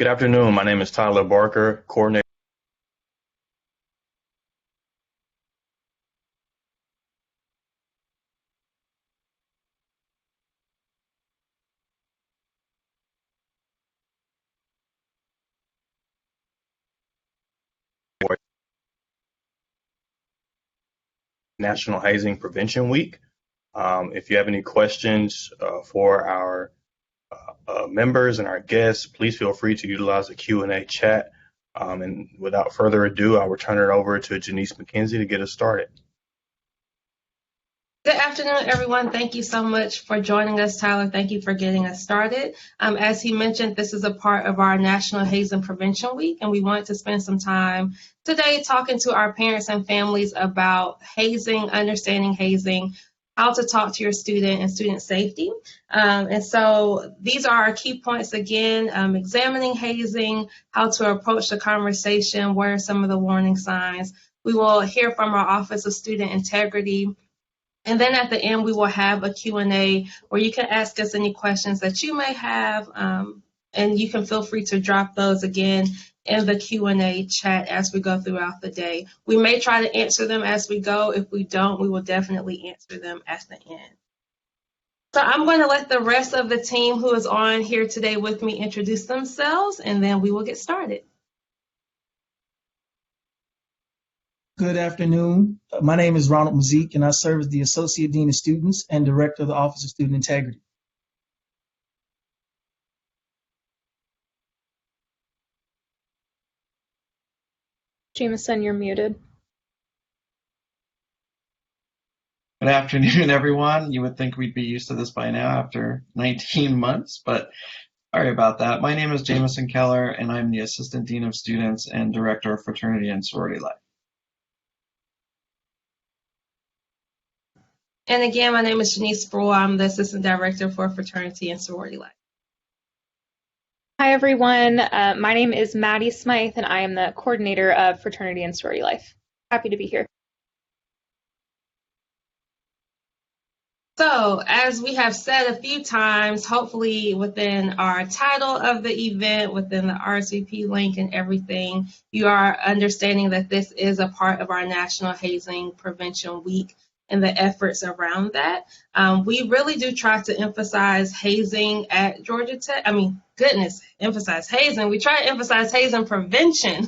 Good afternoon. My name is Tyler Barker, coordinator. National Hazing Prevention Week. If you have any questions for our members and our guests, please feel free to utilize the Q&A chat. And without further ado, I will turn it over to Janice McKenzie to get us started. Good afternoon, everyone. Thank you so much for joining us, Tyler. Thank you for getting us started. As he mentioned, this is a part of our National Hazing Prevention Week, and we wanted to spend some time today talking to our parents and families about hazing, understanding hazing, how to talk to your student and student safety. And so these are our key points again, examining hazing, how to approach the conversation, what are some of the warning signs. We will hear from our Office of Student Integrity. And then at the end, we will have a Q&A where you can ask us any questions that you may have, and you can feel free to drop those again in the Q&A chat as we go throughout the day. We may try to answer them as we go. If we don't, we will definitely answer them at the end. So I'm going to let the rest of the team who is on here today with me introduce themselves, and then we will get started. Good afternoon. My name is Ronald Mazik, and I serve as the Associate Dean of Students and Director of the Office of Student Integrity. Jameson, you're muted. Good afternoon, everyone. You would think we'd be used to this by now after 19 months, but sorry about that. My name is Jameson Keller, and I'm the Assistant Dean of Students and Director of Fraternity and Sorority Life. And again, my name is Shanice Sproul. I'm the Assistant Director for Fraternity and Sorority Life. Hi, everyone. My name is Maddie Smythe, and I am the Coordinator of Fraternity and Sorority Life. Happy to be here. So, as we have said a few times, hopefully within our title of the event, within the RSVP link and everything, you are understanding that this is a part of our National Hazing Prevention Week and the efforts around that. We really do try to emphasize hazing at Georgia Tech. Emphasize hazing. We try to emphasize hazing prevention.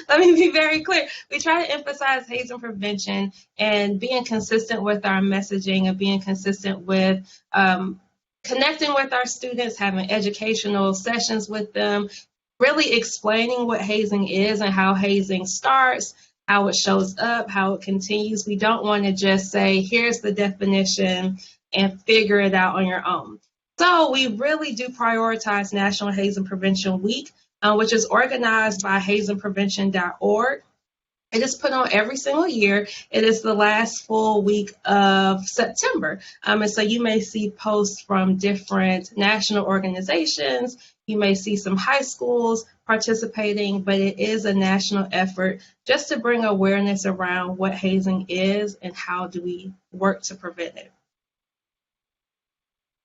Let me be very clear. We try to emphasize hazing prevention and being consistent with our messaging and being consistent with connecting with our students, having educational sessions with them, really explaining what hazing is and how hazing starts, how it shows up, how it continues. We don't want to just say, here's the definition and figure it out on your own. So we really do prioritize National Hazing Prevention Week, which is organized by hazingprevention.org. It is put on every single year. It is the last full week of September. And so you may see posts from different national organizations. You may see some high schools participating, but it is a national effort just to bring awareness around what hazing is and how do we work to prevent it.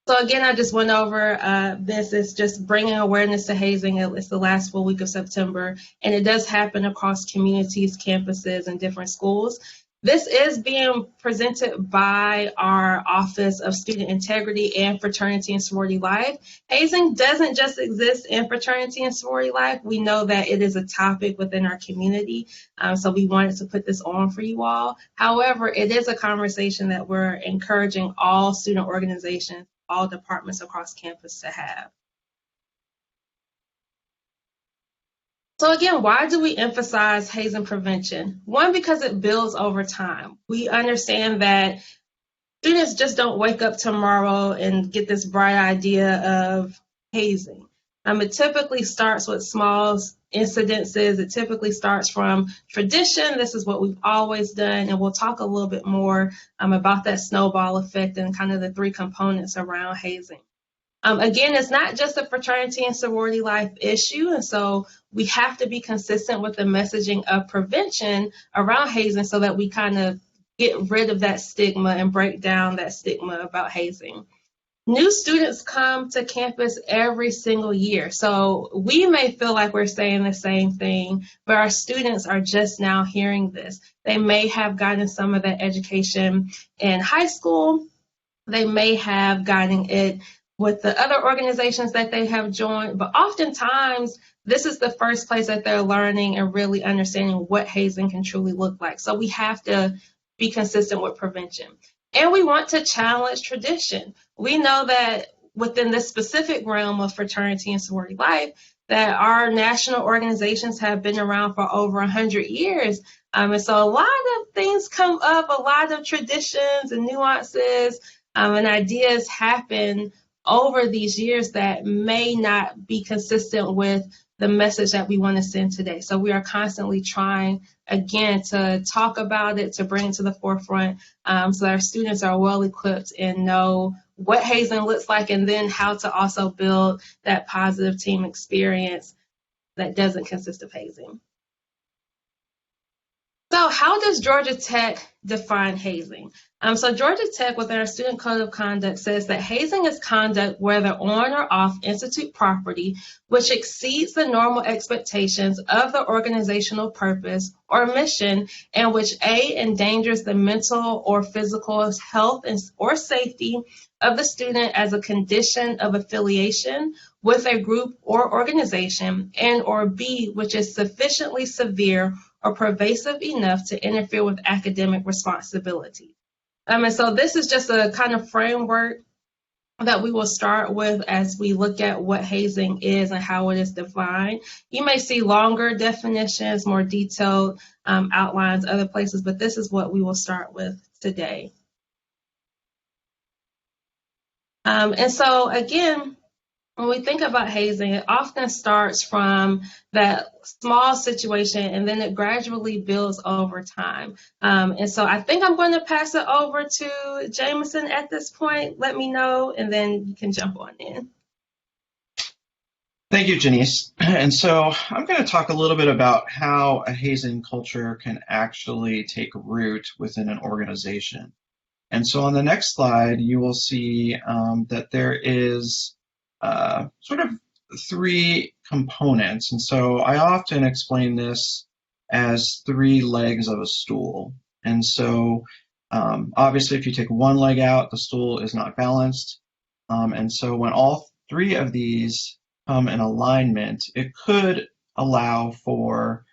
So again, I just went over this is just bringing awareness to hazing. It's the last full week of September, and it does happen across communities, campuses, and different schools. This is being presented by our Office of Student Integrity and Fraternity and Sorority Life. Hazing doesn't just exist in Fraternity and Sorority Life. We know that it is a topic within our community, so we wanted to put this on for you all. However, it is a conversation that we're encouraging all student organizations, all departments across campus to have. So again, why do we emphasize hazing prevention? One, because it builds over time. We understand that students just don't wake up tomorrow and get this bright idea of hazing. It typically starts with small incidences. It typically starts from tradition. This is what we've always done, and we'll talk a little bit more about that snowball effect and kind of the three components around hazing. Again, it's not just a fraternity and sorority life issue, and so we have to be consistent with the messaging of prevention around hazing so that we kind of get rid of that stigma and break down that stigma about hazing. new students come to campus every single year. So we may feel like we're saying the same thing, but our students are just now hearing this. They may have gotten some of that education in high school. They may have gotten it with the other organizations that they have joined, but oftentimes this is the first place that they're learning and really understanding what hazing can truly look like. So we have to be consistent with prevention. And we want to challenge tradition. We know that within this specific realm of fraternity and sorority life, that our national organizations have been around for over 100 years. And so a lot of things come up, a lot of traditions and nuances and ideas happen over these years that may not be consistent with the message that we want to send today. So we are constantly trying, again, to talk about it, to bring it to the forefront so that our students are well equipped and know what hazing looks like, and then how to also build that positive team experience that doesn't consist of hazing. So how does Georgia Tech define hazing? So Georgia Tech, within our Student Code of Conduct, says that hazing is conduct, whether on or off institute property, which exceeds the normal expectations of the organizational purpose or mission, and which A, endangers the mental or physical health or safety of the student as a condition of affiliation with a group or organization, and or B, which is sufficiently severe or pervasive enough to interfere with academic responsibility. And so this is just a kind of framework that we will start with as we look at what hazing is and how it is defined. You may see longer definitions, more detailed outlines other places, but this is what we will start with today. And so again, when we think about hazing, it often starts from that small situation and then it gradually builds over time. And so I think I'm going to pass it over to Jameson at this point. Let me know, and then you can jump on in. Thank you, Janice. And so I'm going to talk a little bit about how a hazing culture can actually take root within an organization. And so on the next slide, you will see that there is sort of three components. And so I often explain this as three legs of a stool. And so obviously, if you take one leg out, the stool is not balanced. And so when all three of these come in alignment, it could allow for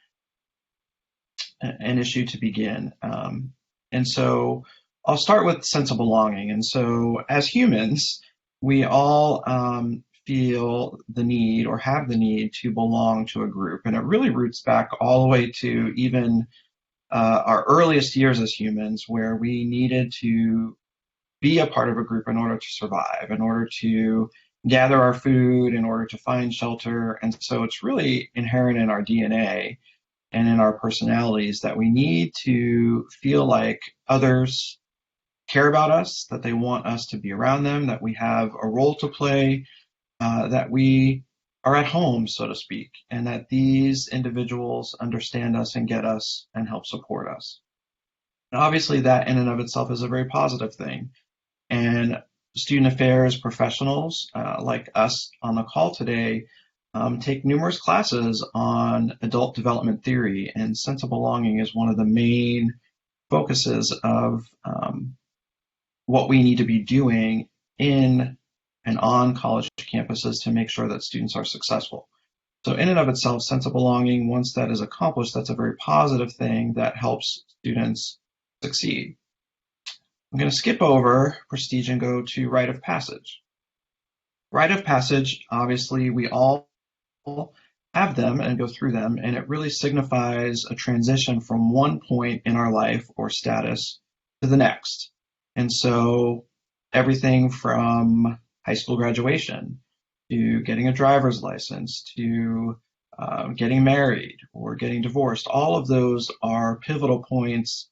an issue to begin. And so I'll start with sense of belonging. And so as humans, we all feel the need or have the need to belong to a group. And it really roots back all the way to even our earliest years as humans, where we needed to be a part of a group in order to survive, in order to gather our food, in order to find shelter. And so it's really inherent in our DNA and in our personalities that we need to feel like others care about us, that they want us to be around them, that we have a role to play, that we are at home, so to speak, and that these individuals understand us and get us and help support us. And obviously that in and of itself is a very positive thing. And student affairs professionals like us on the call today take numerous classes on adult development theory, and sense of belonging is one of the main focuses of what we need to be doing in and on college campuses to make sure that students are successful. So in and of itself, sense of belonging, once that is accomplished, that's a very positive thing that helps students succeed. I'm going to skip over prestige and go to rite of passage. Rite of passage, obviously, we all have them and go through them, and it really signifies a transition from one point in our life or status to the next. And so everything from high school graduation to getting a driver's license to getting married or getting divorced, all of those are pivotal points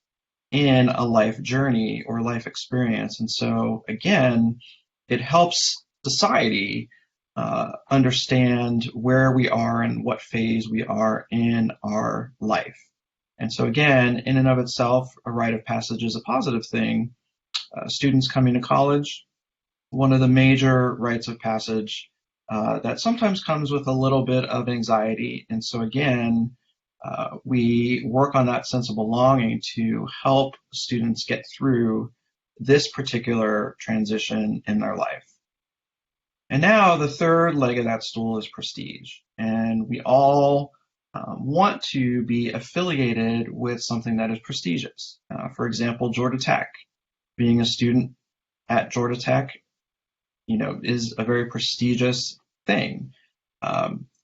in a life journey or life experience. And so again, it helps society understand where we are and what phase we are in our life. And so again, in and of itself, a rite of passage is a positive thing. Students coming to college, one of the major rites of passage that sometimes comes with a little bit of anxiety. And so again, we work on that sense of belonging to help students get through this particular transition in their life. And now the third leg of that stool is prestige. And we all want to be affiliated with something that is prestigious. For example, Georgia Tech. Being a student at Georgia Tech, is a very prestigious thing.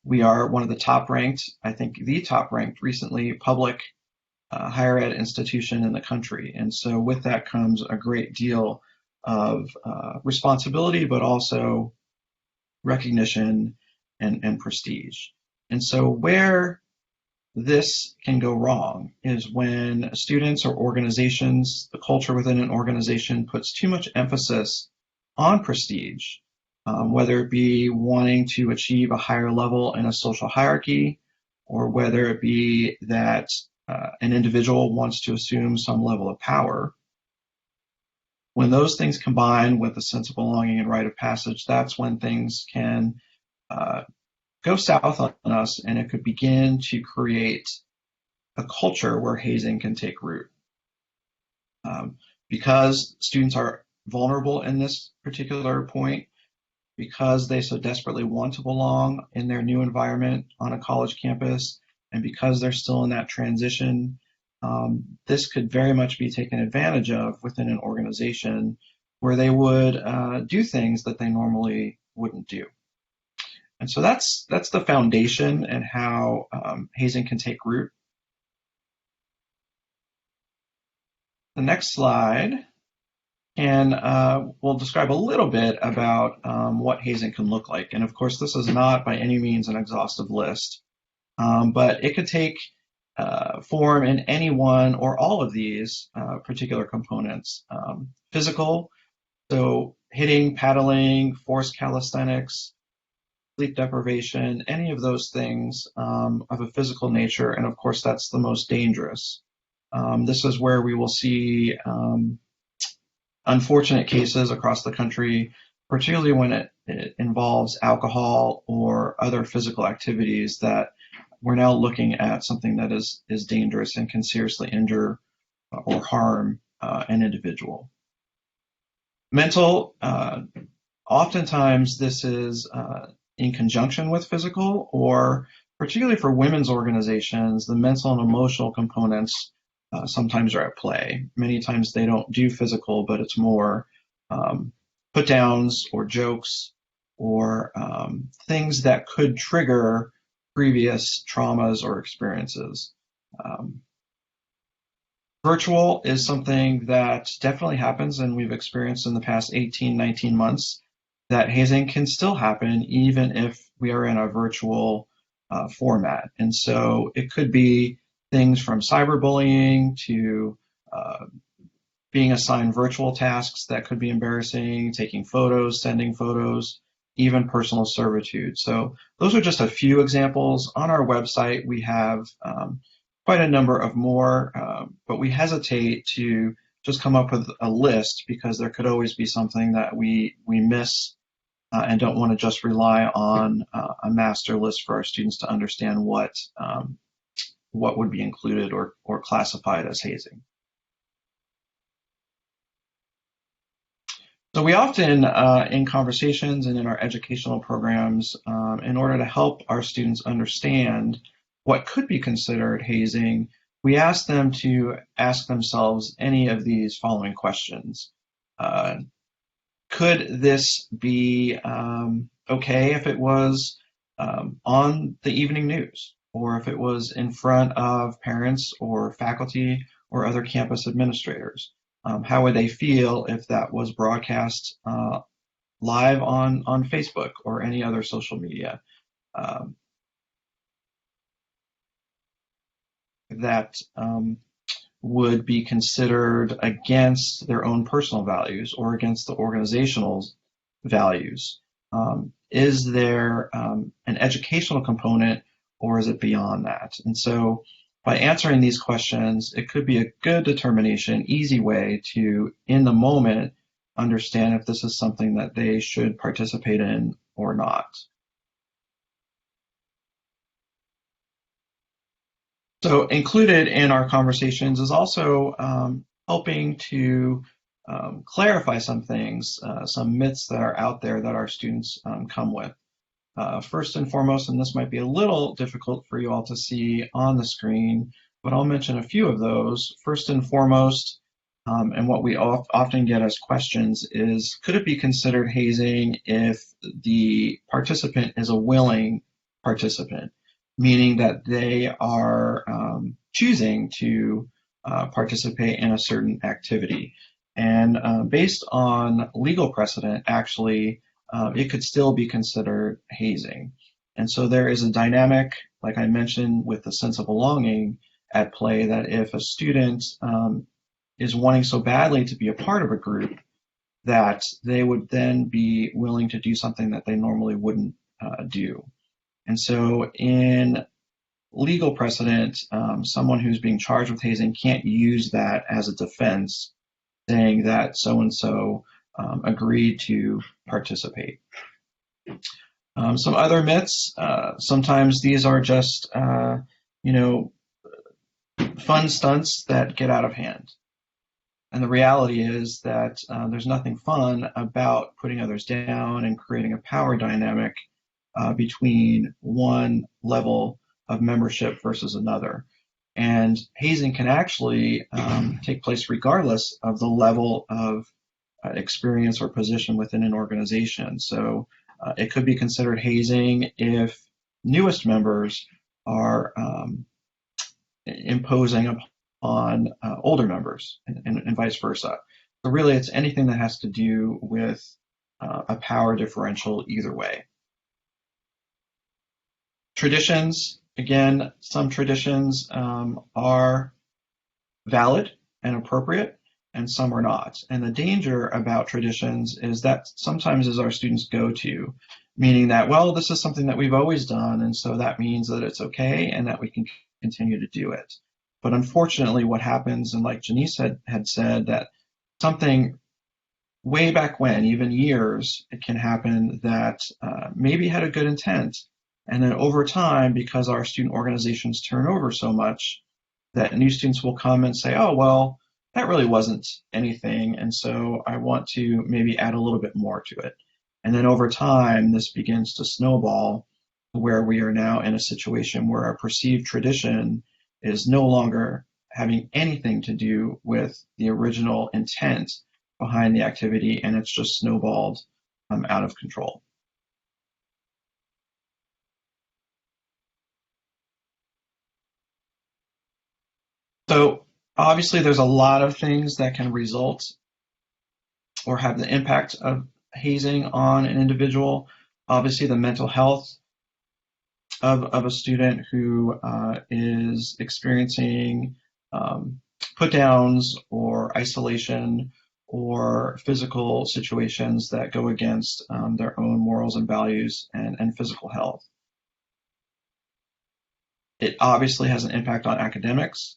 We are one of the top ranked, I think the top ranked recently, public higher ed institution in the country. And so with that comes a great deal of responsibility, but also recognition and prestige. And so where this can go wrong is when students or organizations, the culture within an organization puts too much emphasis on prestige, whether it be wanting to achieve a higher level in a social hierarchy, or whether it be that an individual wants to assume some level of power. When those things combine with a sense of belonging and rite of passage, that's when things can go south on us, and it could begin to create a culture where hazing can take root. Because students are vulnerable in this particular point, because they so desperately want to belong in their new environment on a college campus, and because they're still in that transition, this could very much be taken advantage of within an organization where they would do things that they normally wouldn't do. And so that's the foundation and how hazing can take root. The next slide will describe a little bit about what hazing can look like. And of course, this is not by any means an exhaustive list, but it could take form in any one or all of these particular components. Physical, so hitting, paddling, forced calisthenics, sleep deprivation, any of those things of a physical nature, and of course that's the most dangerous. This is where we will see unfortunate cases across the country, particularly when it involves alcohol or other physical activities, that we're now looking at something that is dangerous and can seriously injure or harm an individual. Mental, oftentimes this is in conjunction with physical, or particularly for women's organizations, the mental and emotional components sometimes are at play. Many times they don't do physical, but it's more put downs or jokes or things that could trigger previous traumas or experiences. Virtual is something that definitely happens, and we've experienced in the past 18, 19 months that hazing can still happen even if we are in a virtual format. And so it could be things from cyberbullying to being assigned virtual tasks that could be embarrassing, taking photos, sending photos, even personal servitude. So those are just a few examples. On our website, we have quite a number of more, but we hesitate to just come up with a list because there could always be something that we miss and don't want to just rely on a master list for our students to understand what would be included or classified as hazing. So we often, in conversations and in our educational programs, in order to help our students understand what could be considered hazing, we ask them to ask themselves any of these following questions. Could this be okay if it was on the evening news, or if it was in front of parents or faculty or other campus administrators? How would they feel if that was broadcast live on Facebook or any other social media? That would be considered against their own personal values or against the organizational values. Is there an educational component, or is it beyond that? And so by answering these questions, it could be a good determination, easy way to, in the moment, understand if this is something that they should participate in or not. So included in our conversations is also helping to clarify some things, some myths that are out there that our students come with. First and foremost, and this might be a little difficult for you all to see on the screen, but I'll mention a few of those. First and foremost, and what we often get as questions is, could it be considered hazing if the participant is a willing participant, meaning that they are choosing to participate in a certain activity? And based on legal precedent, actually, it could still be considered hazing. And so there is a dynamic, like I mentioned, with the sense of belonging at play, that if a student is wanting so badly to be a part of a group, that they would then be willing to do something that they normally wouldn't do. And so in legal precedent, someone who's being charged with hazing can't use that as a defense, saying that so-and-so agreed to participate. Some other myths, sometimes these are just, fun stunts that get out of hand. And the reality is that there's nothing fun about putting others down and creating a power dynamic between one level of membership versus another. And hazing can actually take place regardless of the level of experience or position within an organization. So it could be considered hazing if newest members are imposing on older members and vice versa. So really it's anything that has to do with a power differential either way. Traditions, again, some traditions are valid and appropriate, and some are not. And the danger about traditions is that sometimes is our students' go-to, meaning that, well, this is something that we've always done, and so that means that it's okay and that we can continue to do it. But unfortunately, what happens, and like Janice had said, that something way back when, even years, it can happen that maybe had a good intent. And then over time, because our student organizations turn over so much, that new students will come and say, oh, well, that really wasn't anything, and so I want to maybe add a little bit more to it. And then over time, this begins to snowball, where we are now in a situation where our perceived tradition is no longer having anything to do with the original intent behind the activity, and it's just snowballed out of control. So obviously there's a lot of things that can result or have the impact of hazing on an individual. Obviously the mental health of a student who is experiencing put downs or isolation or physical situations that go against their own morals and values and physical health. It obviously has an impact on academics.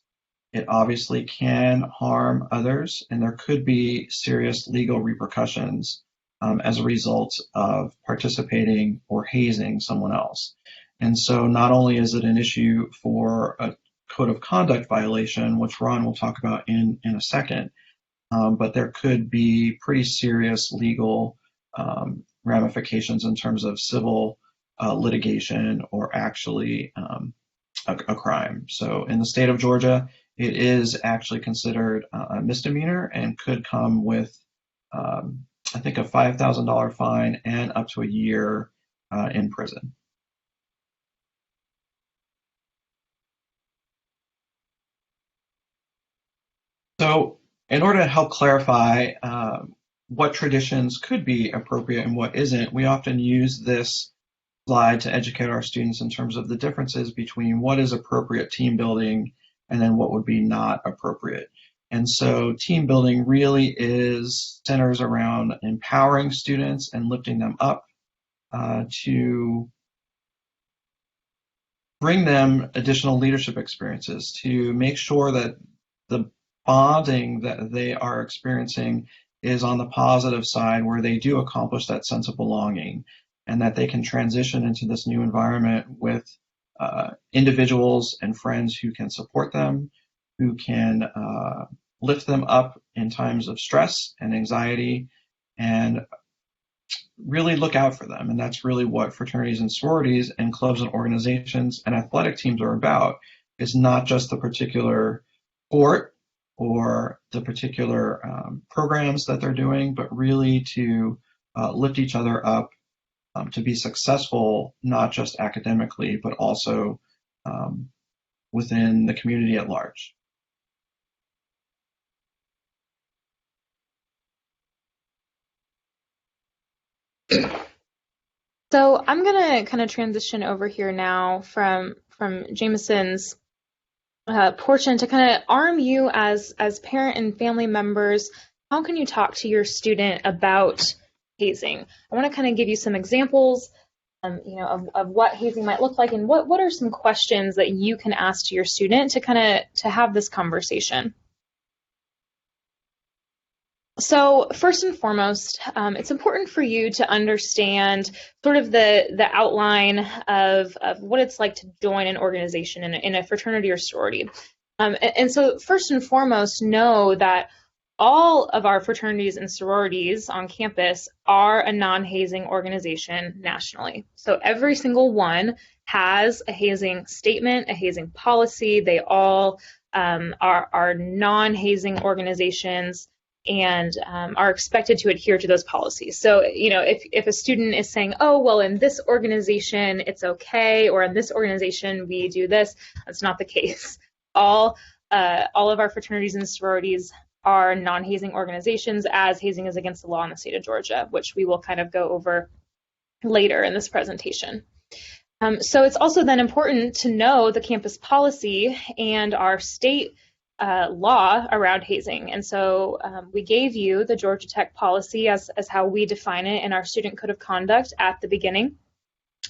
It obviously can harm others, and there could be serious legal repercussions as a result of participating or hazing someone else. And so not only is it an issue for a code of conduct violation, which Ron will talk about in a second, but there could be pretty serious legal ramifications in terms of civil litigation or actually a crime. So in the state of Georgia, it is actually considered a misdemeanor and could come with, I think, a $5,000 fine and up to a year in prison. So in order to help clarify what traditions could be appropriate and what isn't, we often use this slide to educate our students in terms of the differences between what is appropriate team building and then what would be not appropriate. And so team building really centers around empowering students and lifting them up to bring them additional leadership experiences, to make sure that the bonding that they are experiencing is on the positive side, where they do accomplish that sense of belonging and that they can transition into this new environment with individuals and friends who can support them, who can lift them up in times of stress and anxiety, and really look out for them. And that's really what fraternities and sororities and clubs and organizations and athletic teams are about, is not just the particular sport or the particular programs that they're doing, but really to lift each other up to be successful, not just academically, but also within the community at large. So I'm going to kind of transition over here now from Jameson's portion to kind of arm you as parent and family members. How can you talk to your student about hazing? I want to kind of give you some examples of what hazing might look like, and what are some questions that you can ask to your student to kind of to have this conversation. So first and foremost, it's important for you to understand sort of the outline of what it's like to join an organization in a fraternity or sorority. And so first and foremost, know that all of our fraternities and sororities on campus are a non-hazing organization nationally. So every single one has a hazing statement, a hazing policy. They all are non-hazing organizations and are expected to adhere to those policies. So, if a student is saying, oh, well, in this organization, it's okay, or in this organization, we do this, that's not the case. All of our fraternities and sororities are non-hazing organizations, as hazing is against the law in the state of Georgia, which we will kind of go over later in this presentation. So it's also then important to know the campus policy and our state law around hazing. And so we gave you the Georgia Tech policy as how we define it in our student code of conduct at the beginning.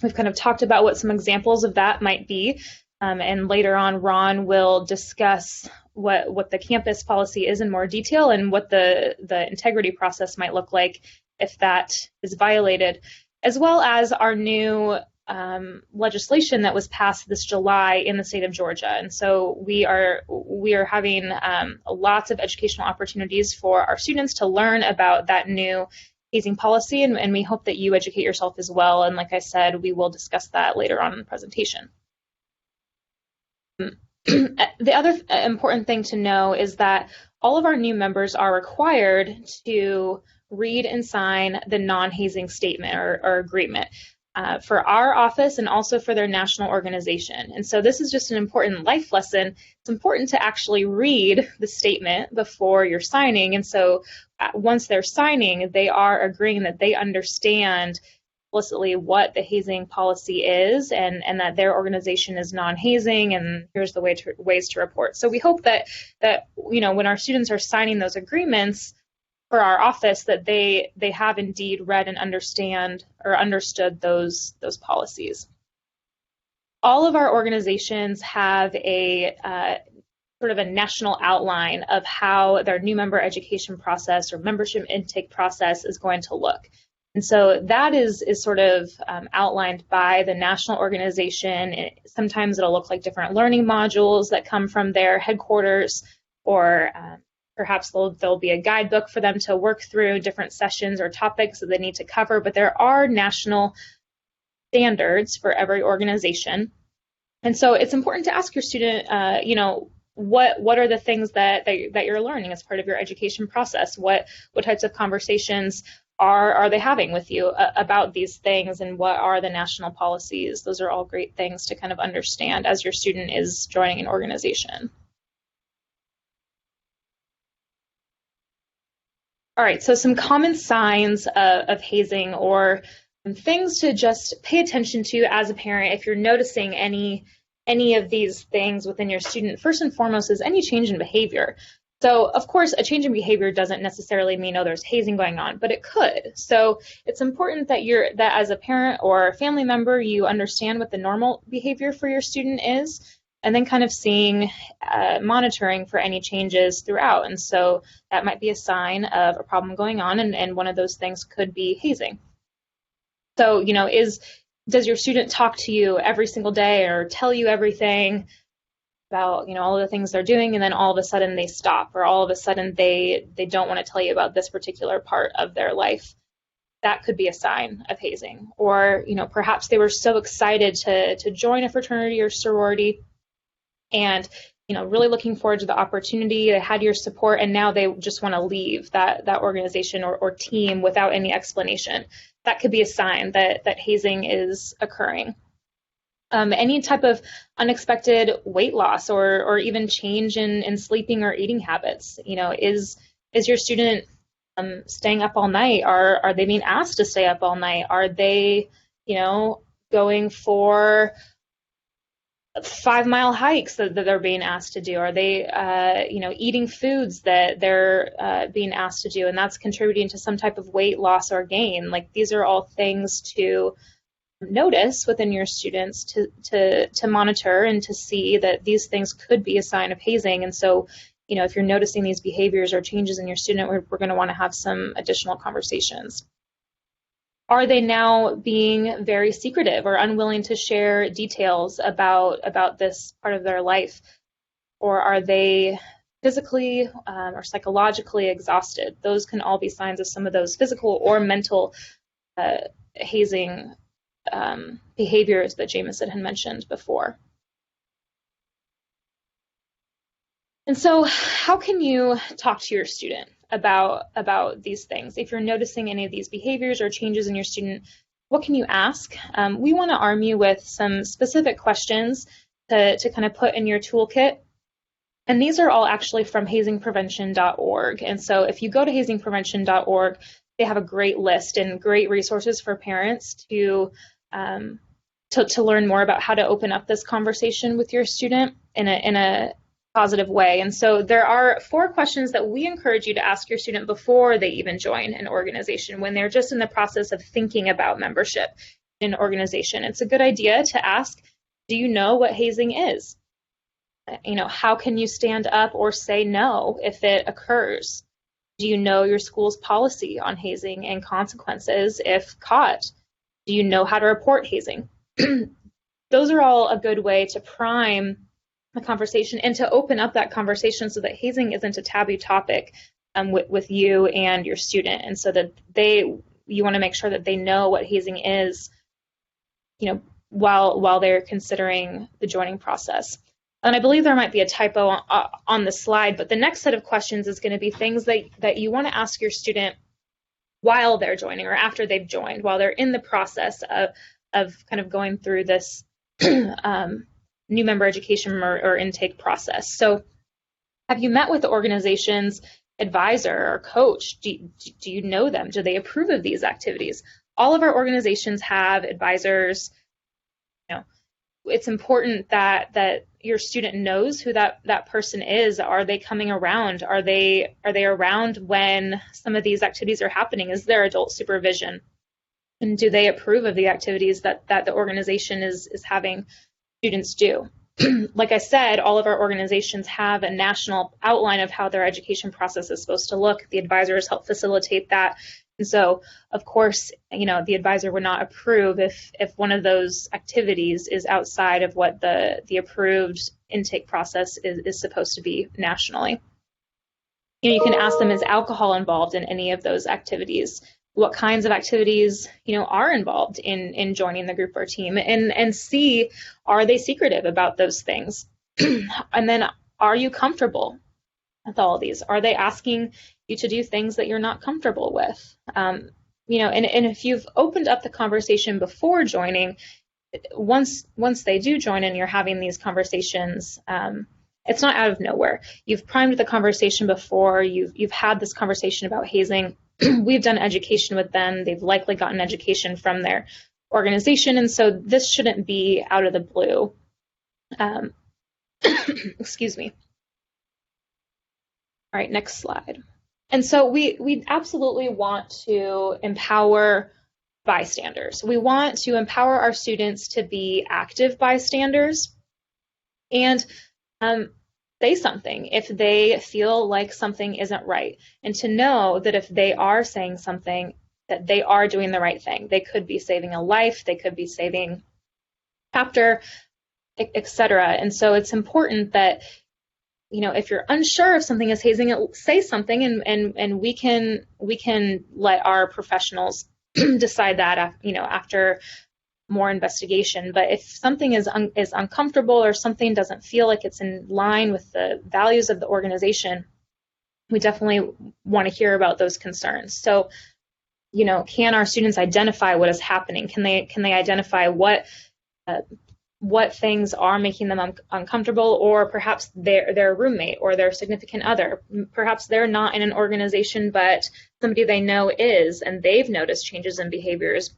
We've kind of talked about what some examples of that might be. And later on, Ron will discuss what the campus policy is in more detail and what the integrity process might look like if that is violated, as well as our new legislation that was passed this July in the state of Georgia. And so we are having lots of educational opportunities for our students to learn about that new hazing policy, and we hope that you educate yourself as well. And like I said, we will discuss that later on in the presentation. The other important thing to know is that all of our new members are required to read and sign the non-hazing statement or agreement for our office and also for their national organization. And so this is just an important life lesson. It's important to actually read the statement before you're signing. And so once they're signing, they are agreeing that they understand explicitly what the hazing policy is and that their organization is non-hazing, and here's the ways to report. So we hope that when our students are signing those agreements for our office, that they have indeed read and understood those policies. All of our organizations have a sort of a national outline of how their new member education process or membership intake process is going to look. And so that is sort of outlined by the national organization. Sometimes it'll look like different learning modules that come from their headquarters, or perhaps there'll be a guidebook for them to work through different sessions or topics that they need to cover. But there are national standards for every organization. And so it's important to ask your student, what are the things that you're learning as part of your education process? What types of conversations are they having with you about these things, and what are the national policies? Those are all great things to kind of understand as your student is joining an organization. All right, so some common signs of hazing, or things to just pay attention to as a parent if you're noticing any of these things within your student. First and foremost is any change in behavior. So, of course, a change in behavior doesn't necessarily mean, there's hazing going on, but it could. So it's important that as a parent or family member, you understand what the normal behavior for your student is. and then kind of seeing, monitoring for any changes throughout. And so that might be a sign of a problem going on, and one of those things could be hazing. So, does your student talk to you every single day or tell you everything about, all of the things they're doing, and then all of a sudden they stop, or all of a sudden they don't want to tell you about this particular part of their life? That could be a sign of hazing. Or, perhaps they were so excited to join a fraternity or sorority and, really looking forward to the opportunity. They had your support, and now they just want to leave that organization or team without any explanation. That could be a sign that hazing is occurring. Any type of unexpected weight loss or even change in sleeping or eating habits. Is your student staying up all night? Are they being asked to stay up all night? Are they, going for 5-mile hikes that they're being asked to do? Are they, eating foods that they're being asked to do, and that's contributing to some type of weight loss or gain? Like, these are all things to notice within your students to monitor and to see that these things could be a sign of hazing. And so, if you're noticing these behaviors or changes in your student, we're going to want to have some additional conversations. Are they now being very secretive or unwilling to share details about this part of their life? Or are they physically or psychologically exhausted? Those can all be signs of some of those physical or mental hazing behaviors that Jameson had mentioned before. And so how can you talk to your student about these things? If you're noticing any of these behaviors or changes in your student, what can you ask? We want to arm you with some specific questions to kind of put in your toolkit. And these are all actually from hazingprevention.org. And so if you go to hazingprevention.org, they have a great list and great resources for parents to learn more about how to open up this conversation with your student in a positive way. And so there are 4 questions that we encourage you to ask your student before they even join an organization, when they're just in the process of thinking about membership in an organization. It's a good idea to ask, do you know what hazing is? How can you stand up or say no if it occurs? Do you know your school's policy on hazing and consequences if caught? Do you know how to report hazing? Those are all a good way to prime the conversation and to open up that conversation so that hazing isn't a taboo topic with you and your student, and so that you want to make sure that they know what hazing is, while they're considering the joining process. And I believe there might be a typo on the slide, but the next set of questions is going to be things that you want to ask your student while they're joining or after they've joined, while they're in the process of kind of going through this new member education or intake process. So have you met with the organization's advisor or coach? Do you know them? Do they approve of these activities? All of our organizations have advisors. It's important that your student knows who that person is. Are they coming around? Are they around when some of these activities are happening? Is there adult supervision? And do they approve of the activities that the organization is having students do? Like I said, all of our organizations have a national outline of how their education process is supposed to look. The advisors help facilitate that. And so, of course, the advisor would not approve if one of those activities is outside of what the approved intake process is supposed to be nationally. You can ask them, is alcohol involved in any of those activities? What kinds of activities, are involved in joining the group or team, and see, are they secretive about those things? And then, are you comfortable with all of these? Are they asking you to do things that you're not comfortable with? And if you've opened up the conversation before joining, once they do join and you're having these conversations, it's not out of nowhere. You've primed the conversation before. You've had this conversation about hazing. We've done education with them. They've likely gotten education from their organization, and so this shouldn't be out of the blue. Excuse me. All right, next slide. And so we absolutely want to empower bystanders. We want to empower our students to be active bystanders. and say something if they feel like something isn't right, and to know that if they are saying something, that they are doing the right thing. They could be saving a life, they could be saving a chapter, etc. And so it's important that, you know, if you're unsure if something is hazing, say something, and we can let our professionals decide that, you know, after more investigation. But if something is uncomfortable, or something doesn't feel like it's in line with the values of the organization, we definitely want to hear about those concerns. So, you know, can our students identify what is happening? Can they identify what things are making them uncomfortable, or perhaps their roommate or their significant other, perhaps they're not in an organization, but somebody they know is, and they've noticed changes in behaviors.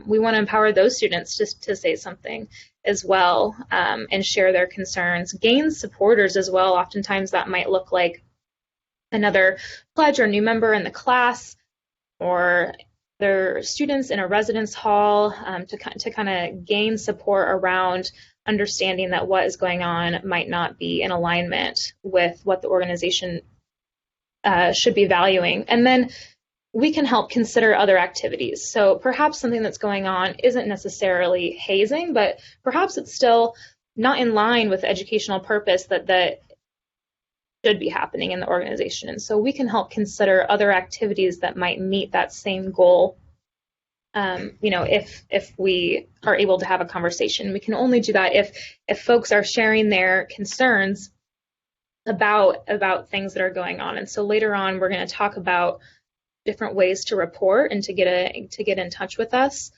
We want to empower those students just to say something as well, and share their concerns. Gain supporters as well. Oftentimes that might look like another pledge or new member in the class, or their students in a residence hall, to kind of gain support around understanding that what is going on might not be in alignment with what the organization should be valuing. And then we can help consider other activities. So perhaps something that's going on isn't necessarily hazing, but perhaps it's still not in line with the educational purpose that should be happening in the organization. And so we can help consider other activities that might meet that same goal. You know, if we are able to have a conversation. We can only do that if folks are sharing their concerns about things that are going on. And so later on, we're going to talk about different ways to report and to get in touch with us.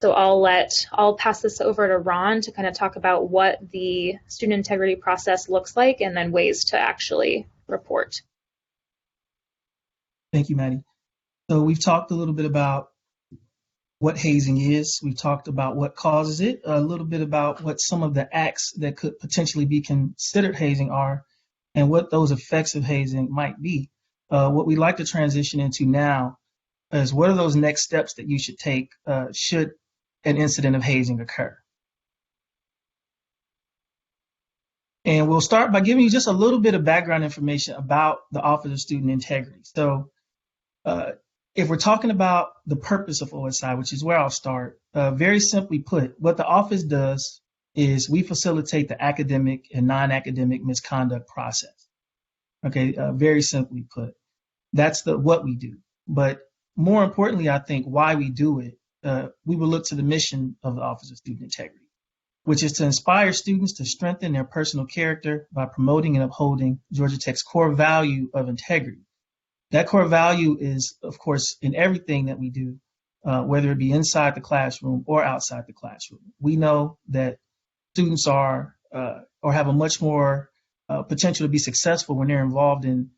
So I'll pass this over to Ron to kind of talk about what the student integrity process looks like, and then ways to actually report. Thank you, Maddie. So we've talked a little bit about what hazing is. We've talked about what causes it, a little bit about what some of the acts that could potentially be considered hazing are, and what those effects of hazing might be. What we'd like to transition into now is what are those next steps that you should take should an incident of hazing occur. And we'll start by giving you just a little bit of background information about the Office of Student Integrity. So if we're talking about the purpose of OSI, which is where I'll start, very simply put, what the office does is we facilitate the academic and non-academic misconduct process. Okay, very simply put, that's what we do. But more importantly, I think why we do it, we will look to the mission of the Office of Student Integrity, which is to inspire students to strengthen their personal character by promoting and upholding Georgia Tech's core value of integrity. That core value is, of course, in everything that we do, whether it be inside the classroom or outside the classroom. We know that students are or have a much more potential to be successful when they're involved in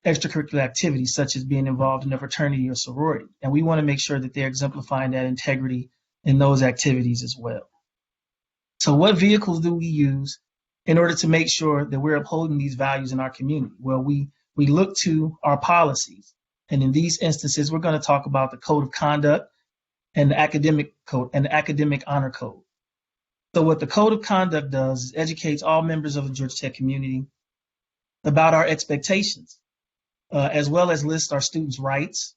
extracurricular activities, such as being involved in a fraternity or sorority. And we want to make sure that they're exemplifying that integrity in those activities as well. So what vehicles do we use in order to make sure that we're upholding these values in our community? Well, we look to our policies. And in these instances, we're going to talk about the code of conduct and the academic code and the academic honor code. So what the code of conduct does is educates all members of the Georgia Tech community about our expectations, as well as lists our students' rights.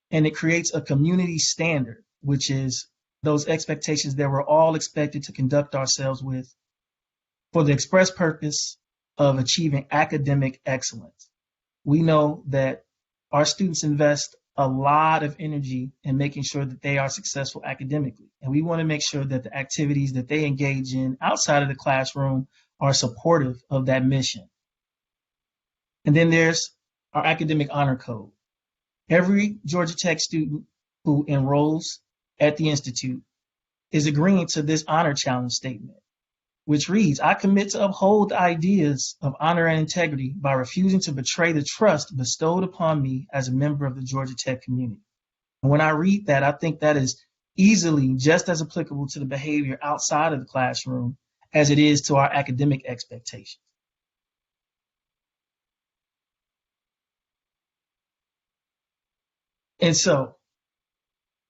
And it creates a community standard, which is those expectations that we're all expected to conduct ourselves with for the express purpose of achieving academic excellence. We know that our students invest a lot of energy in making sure that they are successful academically. And we want to make sure that the activities that they engage in outside of the classroom are supportive of that mission. And then there's our academic honor code. Every Georgia Tech student who enrolls at the Institute is agreeing to this honor challenge statement, which reads, I commit to uphold the ideas of honor and integrity by refusing to betray the trust bestowed upon me as a member of the Georgia Tech community. And when I read that, I think that is easily just as applicable to the behavior outside of the classroom as it is to our academic expectations. And so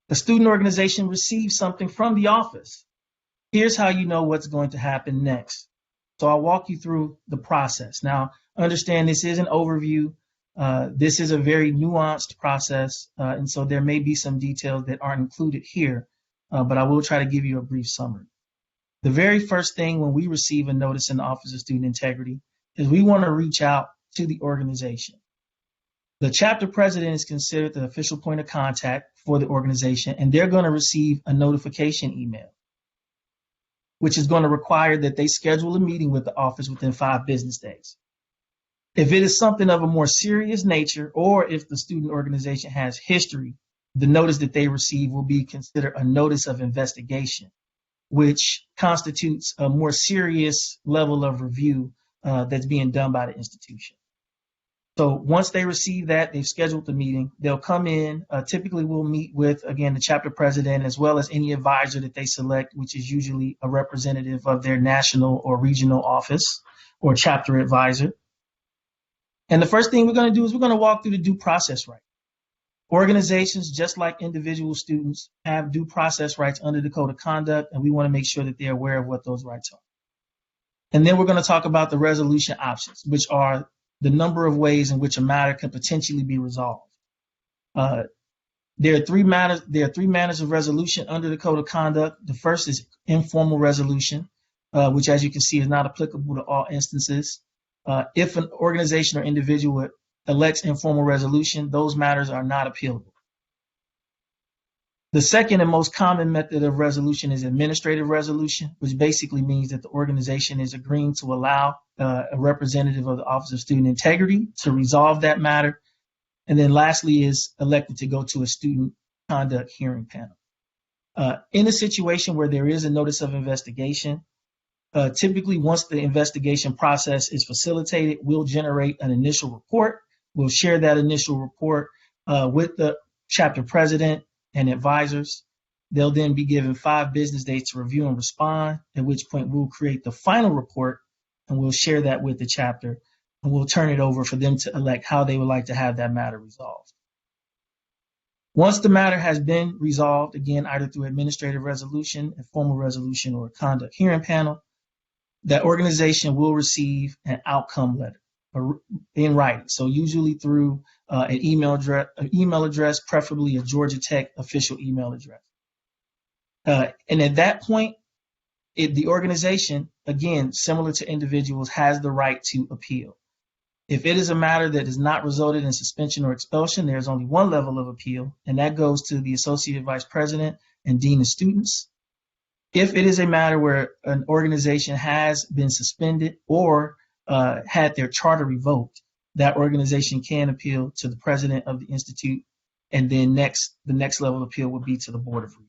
the student organization receives something from the office. Here's how you know what's going to happen next. So I'll walk you through the process. Now, understand this is an overview. This is a very nuanced process, and so there may be some details that aren't included here, but I will try to give you a brief summary. The very first thing when we receive a notice in the Office of Student Integrity is we want to reach out to the organization. The chapter president is considered the official point of contact for the organization, and they're going to receive a notification email, which is going to require that they schedule a meeting with the office within 5 business days. If it is something of a more serious nature, or if the student organization has history, the notice that they receive will be considered a notice of investigation, which constitutes a more serious level of review that's being done by the institution. So once they receive that, they've scheduled the meeting, they'll come in. Typically, we'll meet with, again, the chapter president, as well as any advisor that they select, which is usually a representative of their national or regional office or chapter advisor. And the first thing we're going to do is we're going to walk through the due process right. Organizations, just like individual students, have due process rights under the Code of Conduct, and we want to make sure that they're aware of what those rights are. And then we're going to talk about the resolution options, which are the number of ways in which a matter can potentially be resolved. There are three manners of resolution under the Code of Conduct. The first is informal resolution, which, as you can see, is not applicable to all instances. If an organization or individual elects informal resolution, those matters are not appealable. The second and most common method of resolution is administrative resolution, which basically means that the organization is agreeing to allow a representative of the Office of Student Integrity to resolve that matter. And then lastly is elected to go to a student conduct hearing panel. In a situation where there is a notice of investigation, typically once the investigation process is facilitated, we'll generate an initial report. We'll share that initial report with the chapter president and advisors. They'll then be given 5 business days to review and respond, at which point we'll create the final report and we'll share that with the chapter, and we'll turn it over for them to elect how they would like to have that matter resolved. Once the matter has been resolved, again, either through administrative resolution, informal resolution, or a conduct hearing panel, that organization will receive an outcome letter in writing. So usually through an email address, preferably a Georgia Tech official email address. And at that point, the organization, again, similar to individuals, has the right to appeal. If it is a matter that has not resulted in suspension or expulsion, there's only one level of appeal, and that goes to the Associate Vice President and Dean of Students. If it is a matter where an organization has been suspended or had their charter revoked, that organization can appeal to the president of the institute, and then the next level of appeal would be to the Board of Review.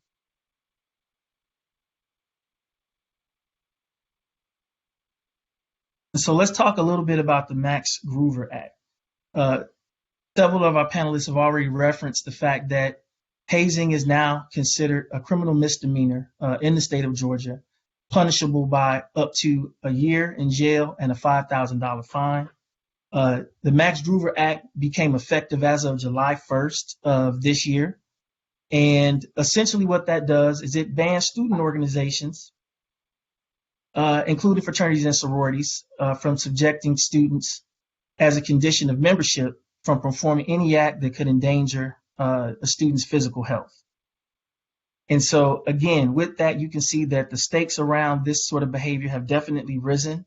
So let's talk a little bit about the Max Groover Act. Several of our panelists have already referenced the fact that hazing is now considered a criminal misdemeanor in the state of Georgia, punishable by up to a year in jail and a $5,000 fine. The Max Groover Act became effective as of July 1st of this year. And essentially what that does is it bans student organizations, including fraternities and sororities, from subjecting students as a condition of membership from performing any act that could endanger a student's physical health. And so, again, with that, you can see that the stakes around this sort of behavior have definitely risen.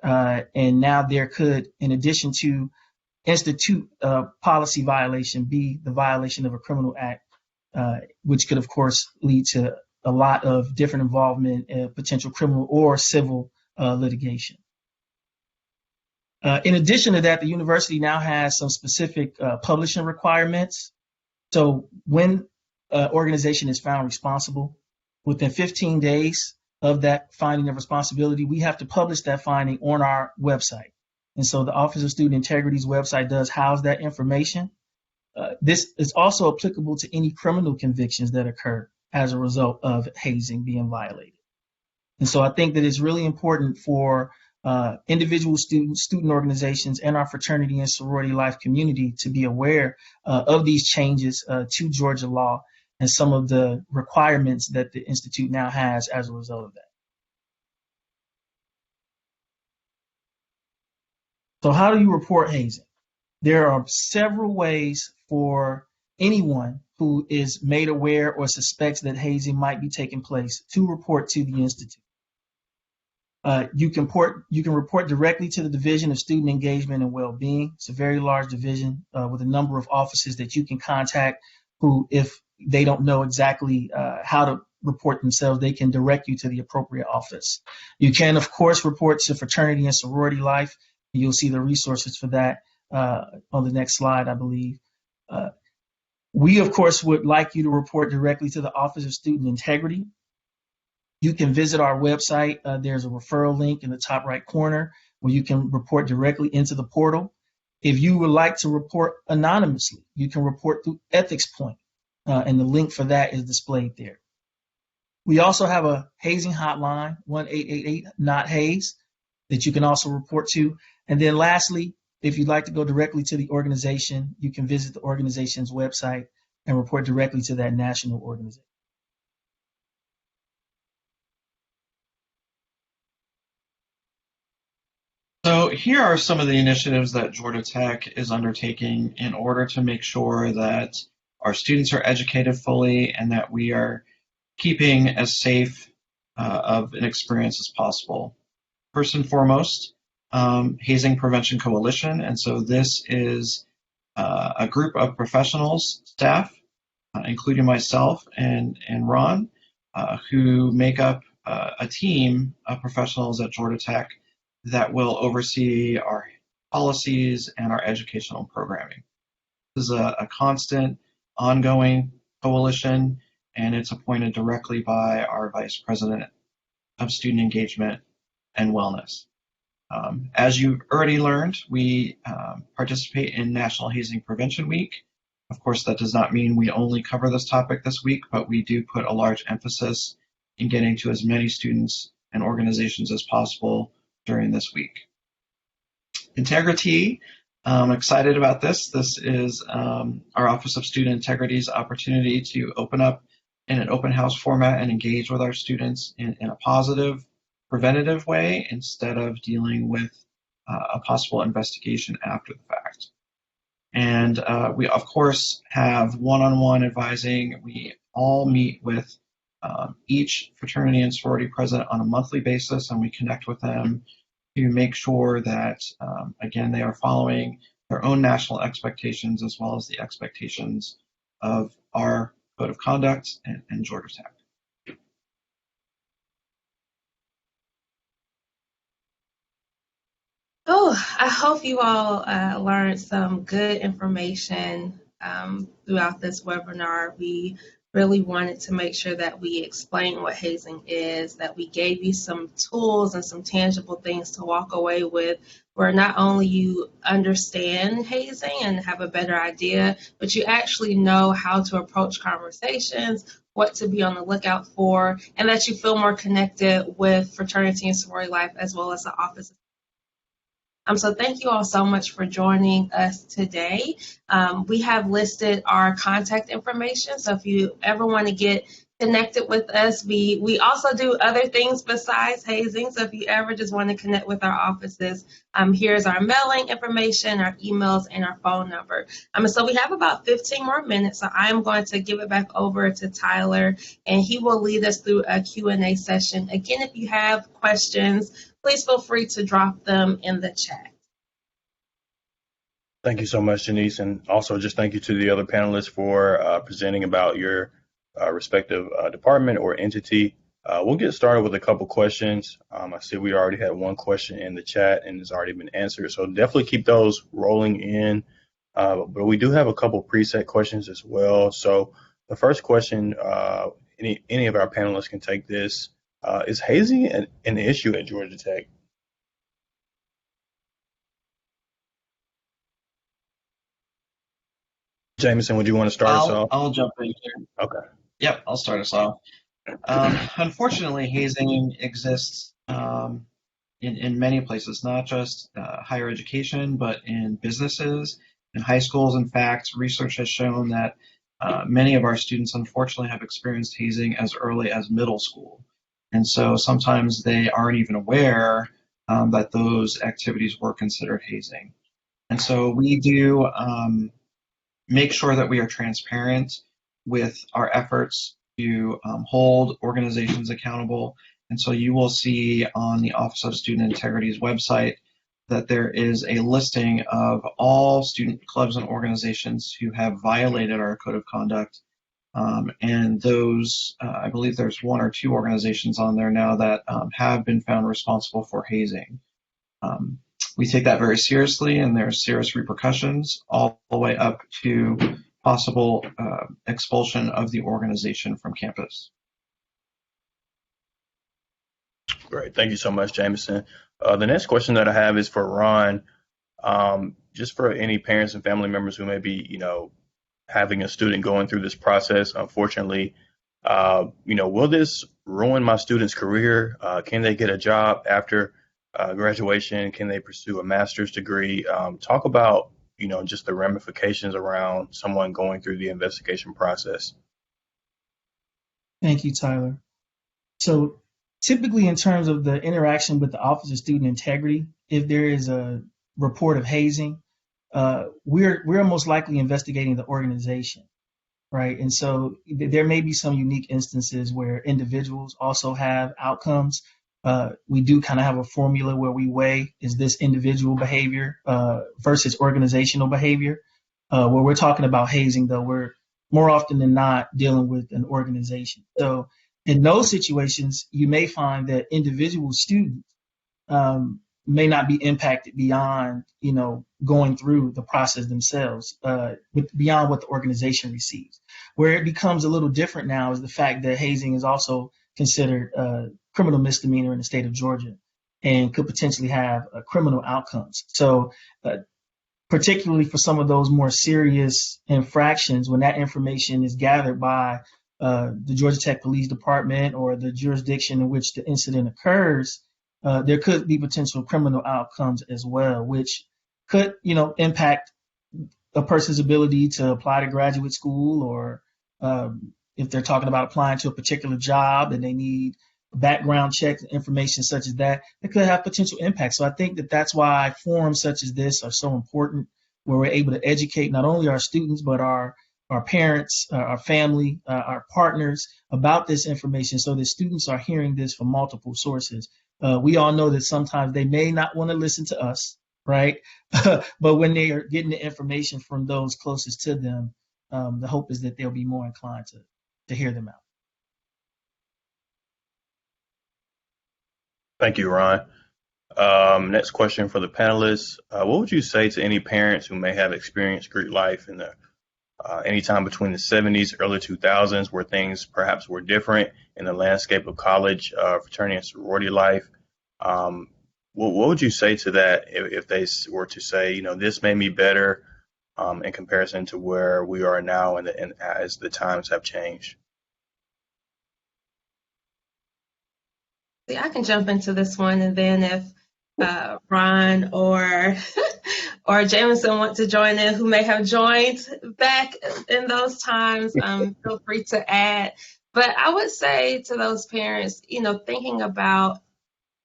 And now there could, in addition to institute policy violation, be the violation of a criminal act, which could, of course, lead to a lot of different involvement in potential criminal or civil litigation. In addition to that, the university now has some specific publishing requirements. So when an organization is found responsible, within 15 days of that finding of responsibility, we have to publish that finding on our website. And so the Office of Student Integrity's website does house that information. This is also applicable to any criminal convictions that occur as a result of hazing being violated. And so I think that it's really important for individual students, student organizations, and our fraternity and sorority life community to be aware of these changes to Georgia law and some of the requirements that the Institute now has as a result of that. So how do you report hazing? There are several ways for anyone who is made aware or suspects that hazing might be taking place to report to the Institute. You can report directly to the Division of Student Engagement and Wellbeing. It's a very large division with a number of offices that you can contact who, if they don't know exactly how to report themselves, they can direct you to the appropriate office. You can, of course, report to Fraternity and Sorority Life. You'll see the resources for that on the next slide, I believe. We, of course, would like you to report directly to the Office of Student Integrity. You can visit our website. There's a referral link in the top right corner where you can report directly into the portal. If you would like to report anonymously, you can report through Ethics Point, and the link for that is displayed there. We also have a hazing hotline, 1-888-NOT-HAZE, that you can also report to. And then lastly, if you'd like to go directly to the organization, you can visit the organization's website and report directly to that national organization. So here are some of the initiatives that Georgia Tech is undertaking in order to make sure that our students are educated fully and that we are keeping as safe of an experience as possible. First and foremost, Hazing Prevention Coalition. And so this is a group of professionals, staff, including myself and Ron, who make up a team of professionals at Georgia Tech that will oversee our policies and our educational programming. This is a constant, ongoing coalition, and it's appointed directly by our Vice President of Student Engagement and Wellness. As you've already learned, we participate in National Hazing Prevention Week. Of course, that does not mean we only cover this topic this week, but we do put a large emphasis in getting to as many students and organizations as possible during this week. Integrity, I'm excited about this. This is our Office of Student Integrity's opportunity to open up in an open house format and engage with our students in a positive, preventative way instead of dealing with a possible investigation after the fact. And we, of course, have one-on-one advising. We all meet with each fraternity and sorority president on a monthly basis, and we connect with them to make sure that, again, they are following their own national expectations as well as the expectations of our Code of Conduct and Georgia Tech. Oh, I hope you all learned some good information throughout this webinar. We really wanted to make sure that we explain what hazing is, that we gave you some tools and some tangible things to walk away with, where not only you understand hazing and have a better idea, but you actually know how to approach conversations, what to be on the lookout for, and that you feel more connected with fraternity and sorority life as well as the office. So thank you all so much for joining us today. We have listed our contact information, so if you ever want to get connected with us, we also do other things besides hazing, so if you ever just want to connect with our offices, here's our mailing information, our emails, and our phone number. So we have about 15 more minutes, so I'm going to give it back over to Tyler, and he will lead us through a Q&A session. Again, if you have questions, please feel free to drop them in the chat. Thank you so much, Janice, and also just thank you to the other panelists for presenting about your respective department or entity. We'll get started with a couple questions. I see we already had one question in the chat and it's already been answered, so definitely keep those rolling in. But we do have a couple preset questions as well. So the first question, any of our panelists can take this. Is hazing an issue at Georgia Tech? Jameson, would you want to start us off? I'll jump in here. Okay. Yep, I'll start us off. Unfortunately, hazing exists in many places, not just higher education, but in businesses, in high schools. In fact, research has shown that many of our students, unfortunately, have experienced hazing as early as middle school. And so sometimes they aren't even aware that those activities were considered hazing. And so we do make sure that we are transparent with our efforts to hold organizations accountable. And so you will see on the Office of Student Integrity's website that there is a listing of all student clubs and organizations who have violated our code of conduct. And those, I believe there's 1 or 2 organizations on there now that have been found responsible for hazing. We take that very seriously, and there's serious repercussions all the way up to possible expulsion of the organization from campus. Great. Thank you so much, Jameson. The next question that I have is for Ron. Just for any parents and family members who may be, having a student going through this process, unfortunately, will this ruin my student's career? Can they get a job after graduation? Can they pursue a master's degree? Talk about, just the ramifications around someone going through the investigation process. Thank you, Tyler. So typically, in terms of the interaction with the Office of Student Integrity, if there is a report of hazing, we're most likely investigating the organization, right? And so there may be some unique instances where individuals also have outcomes. We do kind of have a formula where we weigh, is this individual behavior versus organizational behavior? Where we're talking about hazing, though, we're more often than not dealing with an organization. So in those situations, you may find that individual students may not be impacted beyond, going through the process themselves, beyond what the organization receives. Where it becomes a little different now is the fact that hazing is also considered a criminal misdemeanor in the state of Georgia and could potentially have criminal outcomes. So particularly for some of those more serious infractions, when that information is gathered by the Georgia Tech Police Department or the jurisdiction in which the incident occurs, there could be potential criminal outcomes as well, which could, impact a person's ability to apply to graduate school, or if they're talking about applying to a particular job and they need background checks, information such as that, it could have potential impact. So I think that that's why forums such as this are so important, where we're able to educate not only our students, but our parents, our family, our partners about this information, so that students are hearing this from multiple sources. We all know that sometimes they may not want to listen to us, right? But when they are getting the information from those closest to them, the hope is that they'll be more inclined to hear them out. Thank you, Ron. Next question for the panelists. What would you say to any parents who may have experienced Greek life in the anytime between the 70s, early 2000s, where things perhaps were different in the landscape of college, fraternity and sorority life? What would you say to that if they were to say, this made me better in comparison to where we are now and as the times have changed? See, I can jump into this one, and then if Ron or Jameson want to join in, who may have joined back in those times, feel free to add. But I would say to those parents, thinking about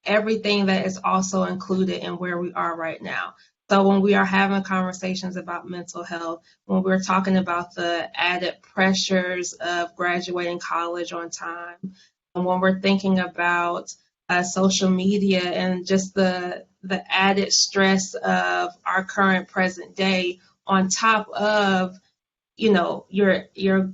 everything that is also included in where we are right now. So when we are having conversations about mental health, when we're talking about the added pressures of graduating college on time, and when we're thinking about social media and just the added stress of our current present day, on top of, your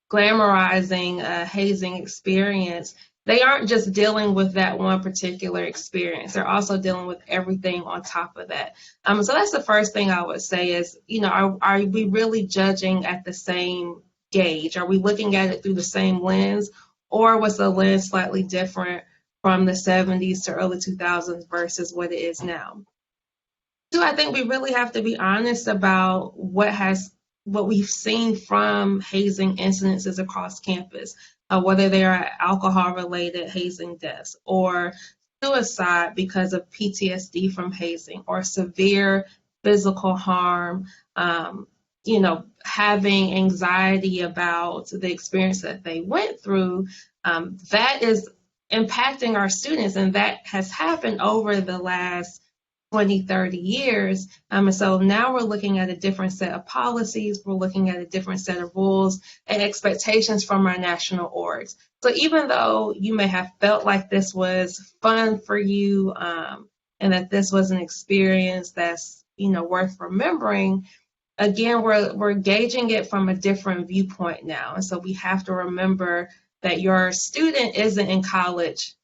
glamorizing a hazing experience, they aren't just dealing with that one particular experience. They're also dealing with everything on top of that. So that's the first thing I would say is, are we really judging at the same gauge? Are we looking at it through the same lens, or was the lens slightly different from the 70s to early 2000s versus what it is now? So I think we really have to be honest about what we've seen from hazing incidences across campus, whether they are alcohol-related hazing deaths or suicide because of PTSD from hazing, or severe physical harm, having anxiety about the experience that they went through. That is impacting our students, and that has happened over the last 20, 30 years. And so now we're looking at a different set of policies, we're looking at a different set of rules and expectations from our national orgs. So even though you may have felt like this was fun for you, and that this was an experience that's, worth remembering, again, we're gauging it from a different viewpoint now. And so we have to remember that your student isn't in college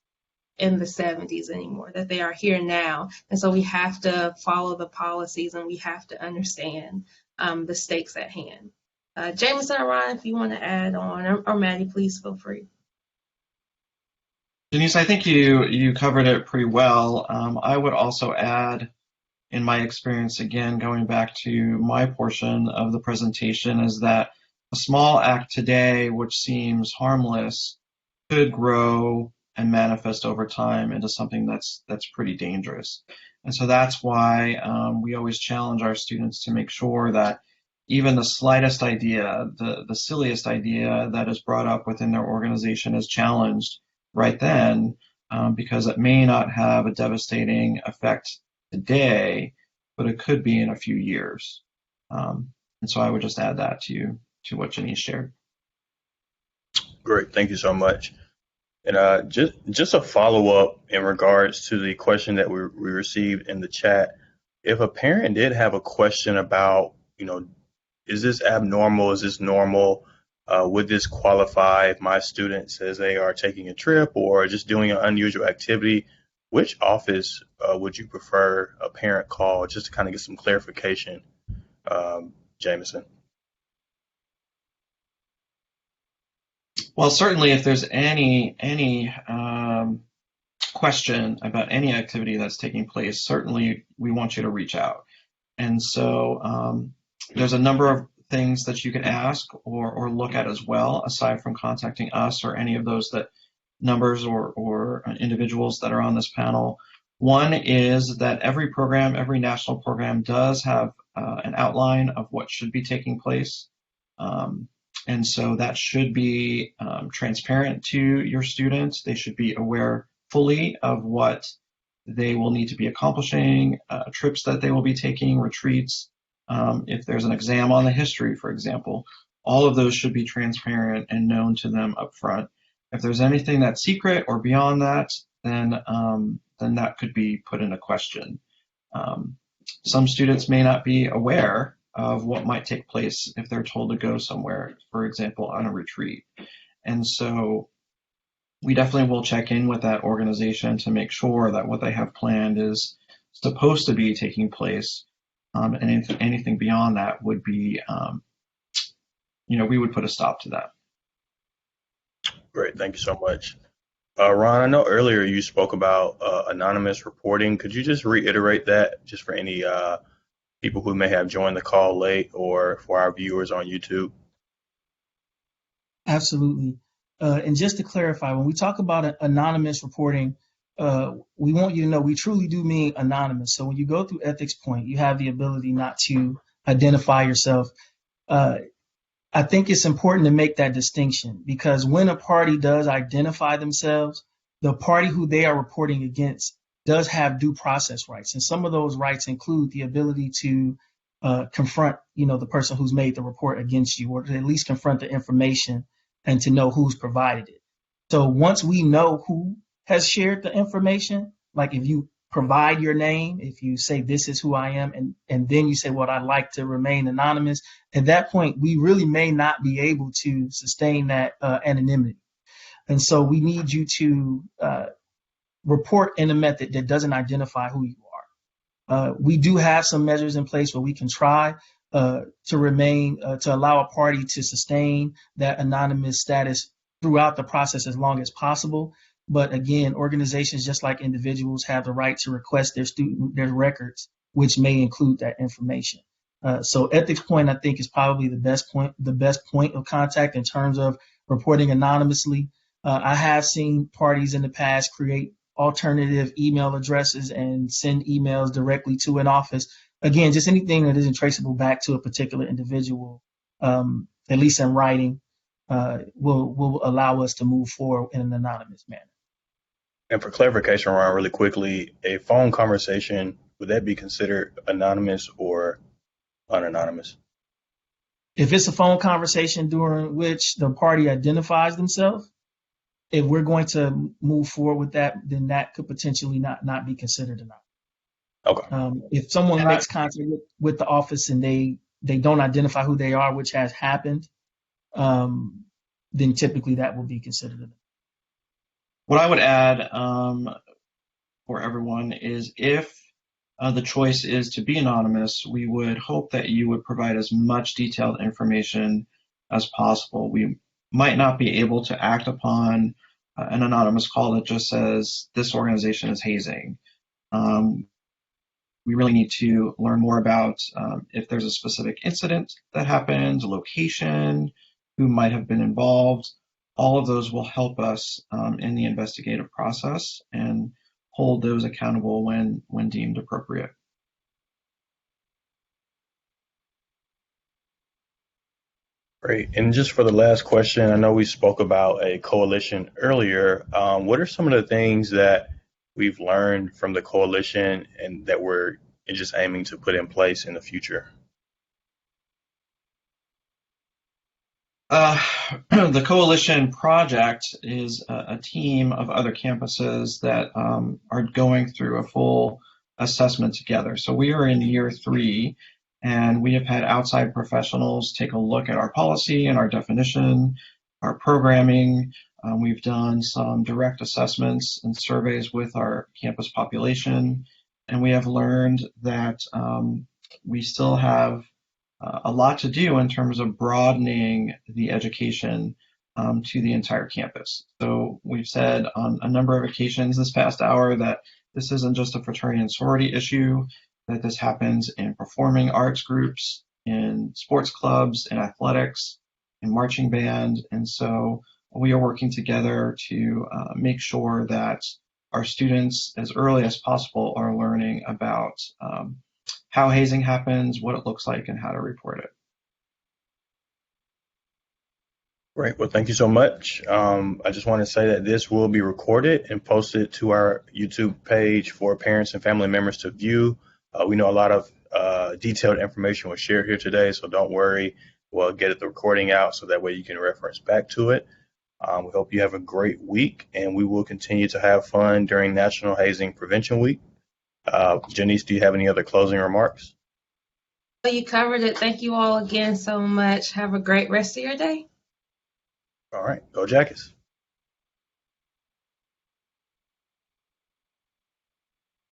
in the 70s anymore, that they are here now. And so we have to follow the policies, and we have to understand the stakes at hand. Jameson or Ron, if you want to add on, or Maddie, please feel free. Denise, I think you covered it pretty well. I would also add, in my experience, again, going back to my portion of the presentation, is that a small act today, which seems harmless, could grow and manifest over time into something that's pretty dangerous. And so that's why we always challenge our students to make sure that even the slightest idea, the silliest idea that is brought up within their organization is challenged right then, because it may not have a devastating effect today, but it could be in a few years. And so I would just add that to what Janice shared. Great, thank you so much. And just a follow-up in regards to the question that we received in the chat. If a parent did have a question about, is this abnormal? Is this normal? Would this qualify if my student says they are taking a trip or just doing an unusual activity? Which office would you prefer a parent call, just to kind of get some clarification, Jameson? Well, certainly if there's any question about any activity that's taking place, certainly we want you to reach out. And so there's a number of things that you can ask or look at as well, aside from contacting us or any of those numbers or individuals that are on this panel. One is that every national program does have an outline of what should be taking place. And so that should be transparent to your students. They should be aware fully of what they will need to be accomplishing, trips that they will be taking, retreats. If there's an exam on the history, for example, all of those should be transparent and known to them up front. If there's anything that's secret or beyond that, then that could be put into question. Some students may not be aware of what might take place if they're told to go somewhere, for example, on a retreat. And so we definitely will check in with that organization to make sure that what they have planned is supposed to be taking place. And anything beyond that would be, we would put a stop to that. Great, thank you so much. Ron, I know earlier you spoke about anonymous reporting. Could you just reiterate that, just for any people who may have joined the call late or for our viewers on YouTube? Absolutely. And just to clarify, when we talk about anonymous reporting, we want you to know we truly do mean anonymous. So when you go through Ethics Point, you have the ability not to identify yourself. I think it's important to make that distinction, because when a party does identify themselves, the party who they are reporting against does have due process rights. And some of those rights include the ability to confront, the person who's made the report against you, or to at least confront the information and to know who's provided it. So once we know who has shared the information, like if you provide your name, if you say this is who I am, and then you say, well, I'd like to remain anonymous, at that point, we really may not be able to sustain that anonymity. And so we need you to report in a method that doesn't identify who you are. We do have some measures in place where we can try to allow a party to sustain that anonymous status throughout the process as long as possible. But again, organizations, just like individuals, have the right to request their records, which may include that information. So Ethics Point, I think, is probably the best point of contact in terms of reporting anonymously. I have seen parties in the past create alternative email addresses and send emails directly to an office. Again, just anything that isn't traceable back to a particular individual, at least in writing, will allow us to move forward in an anonymous manner. And for clarification, Ron, really quickly, a phone conversation, would that be considered anonymous or unanonymous? If it's a phone conversation during which the party identifies themselves, if we're going to move forward with that, then that could potentially not be considered anonymous. Okay. If someone makes contact with the office and they don't identify who they are, which has happened, then typically that will be considered anonymous. What I would add for everyone is if the choice is to be anonymous, we would hope that you would provide as much detailed information as possible. We might not be able to act upon an anonymous call that just says this organization is hazing. We really need to learn more about if there's a specific incident that happened, location, who might have been involved. All of those will help us in the investigative process and hold those accountable when deemed appropriate. Great. And just for the last question, I know we spoke about a coalition earlier. What are some of the things that we've learned from the coalition and that we're just aiming to put in place in the future? The coalition project is a team of other campuses that are going through a full assessment together. So we are in year 3, and we have had outside professionals take a look at our policy and our definition, our programming. We've done some direct assessments and surveys with our campus population, and we have learned that we still have a lot to do in terms of broadening the education to the entire campus. So we've said on a number of occasions this past hour that this isn't just a fraternity and sorority issue, that this happens in performing arts groups, in sports clubs, in athletics, in marching band. And so we are working together to make sure that our students, as early as possible, are learning about how hazing happens, what it looks like, and how to report it. Great. Well, thank you so much. I just want to say that this will be recorded and posted to our YouTube page for parents and family members to view. We know a lot of detailed information was shared here today, so don't worry. We'll get the recording out so that way you can reference back to it. We hope you have a great week, and we will continue to have fun during National Hazing Prevention Week. Janice, do you have any other closing remarks? You covered it. Thank you all again so much. Have a great rest of your day. All right. Go Jackets.